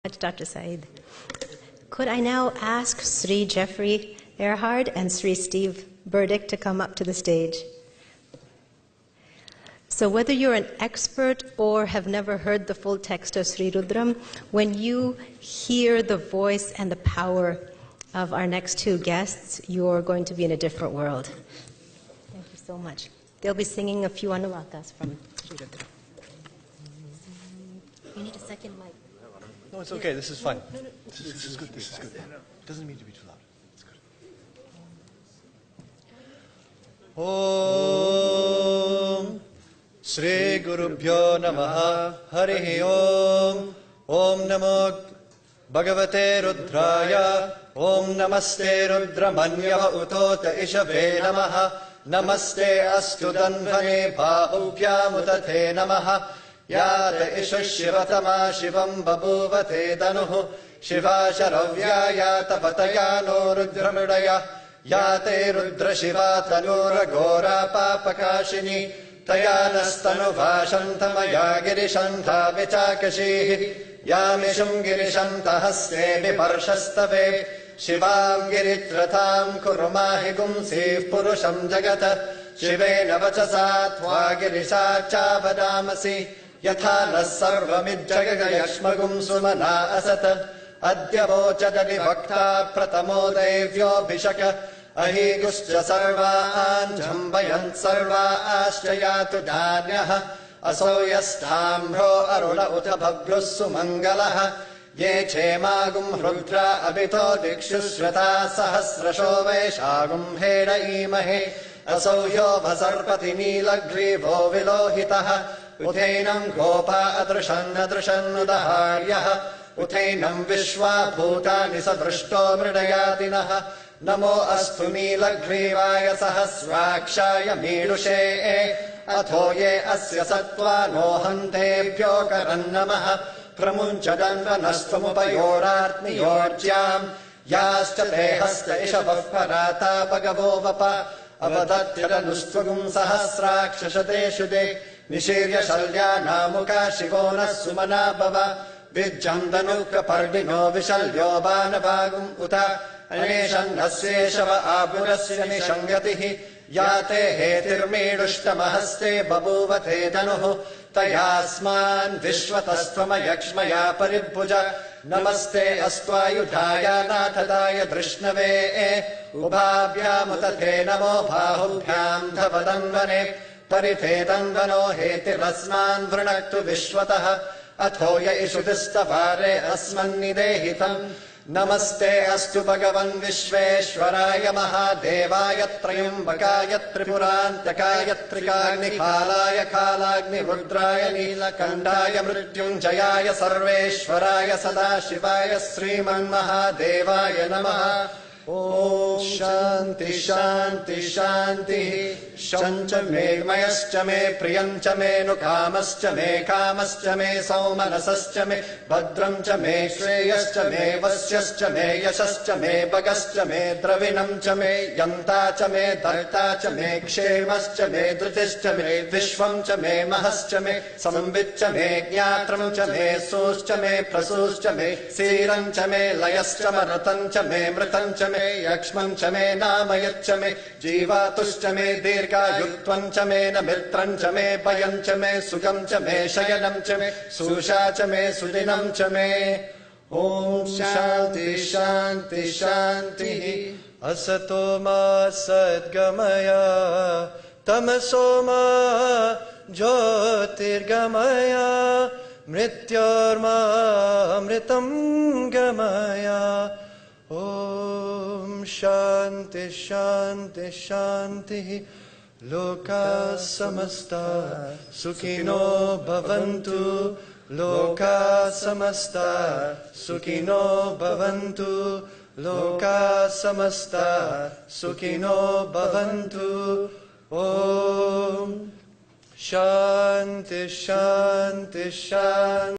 Dr. Saeed. Could I now ask Sri Jeffrey Erhard and Sri Steve Burdick to come up to the stage? So whether you're an expert or have never heard the full text of Sri Rudram, when you hear the voice and the power of our next two guests, you're going to be in a different world. Thank you so much. They'll be singing a few anulakas from Sri Rudram. You need a second mic. No, it's okay. This is fun. This is good. This is good. It doesn't need to be too loud. It's good. Om Shri Gurubhyo Namaha Harihi Om Om Namo Bhagavate Rudraya Om Namaste Rudramanyava Utota Ishave Namaha Namaste Astu Danvane Bhahubhyam Utate Namaha Yata Isha Shivatama Shivam Babuvate Danuhu Shiva Sharavya Yata Patayano Rudramidaya Yate Rudra Shiva Tanura Gora Papakashini Tayanastanu Vashantamaya Girishanta Vichakashihi Yamishum Girishanta Haste Viparshastave Shivam Giritratam Kurumahi Gumsi Purusham Jagata Shivena Vachasa Tva Girisha Chavadamasi Yatha na sarvamidjagayashmagum sumana asata Adya vochadani bhakta pratamo devyo bhishaka Ahiguscha sarvaan jambayant sarva aschayatu dhanyaha Asoyastamro aruna uta bhaglus sumangalaha Ye chemagum hrudra abito dikshushrata sahasrasho vaishagum heda imahe Asohyo bhasarpati nilagrivo vilohitaha Utheinam gopa adrishan udaharyaha Utheinam vishwa bhutani sadrishto mridayatinaha Namo astu nilaghrivaya sahasrakshaya mirushe Athoye asya sattva nohantebhyo karannamaha Pramunchadanvanastumupayorartniyorjyam Yascha tehasta ishabah parata bhagavo vapa Avadatyranustvagum sahasrakshashate de Nishirya Shalya Namuka Shivona Sumana Bhava Vijjandanuka Pardino Vishalyo Banavagum Uta Aneshan Naseshava Abhurasya Nishangatihi Yate Hetirmedushtamahasti Babuvate Danuhu Tayasman Vishwatastvama Yakshmaya Paribhuja Namaste Astvayudhaya Nathadaya Drishnave Ubhabhyamutate Namo Bhahubhyam Dhavadanvane Parithetandvano hetirasman vrinaktu vishwataha Athoya ishudistavare asman nidehitam Namaste astu bhagavan vishveshwaraya mahadevaya trayambakaya tripurantakaya trikagni khalaya khalagni rudraya nilakandaya mrityunjayaya sarveshwaraya sadashivaya sriman mahadevaya namaha Om Shanti Shanti Shanti Shancha me mayascha me priyancha me nukamascha me kamascha me saumanasascha me bhadramcha me shreyascha me vasyascha me yashascha me bhagascha me dravinamcha me yantacha me dartacha me kshemascha me dhritischa me vishvamcha me mahascha me samambitcha me jnatramcha me suscha me prasuscha me sirancha me layascha maratancha me mritancha me Yakshmancha me namayatcha me Jivatuscha me dirghayutvancha me namirtrancha me Bhayancha me sugamcha me shayanamcha me Sushacha me sudinamcha me Om Shanti Shanti Shanti Asatoma Sadgamaya Tamasoma Jyotirgamaya Mrityorma Amritam Gamaya Om Shanti Shanti Shanti Loka Samasta Sukhino Bhavantu Loka Samasta Sukhino Bhavantu Loka Samasta Sukhino Bhavantu Om Shanti Shanti Shanti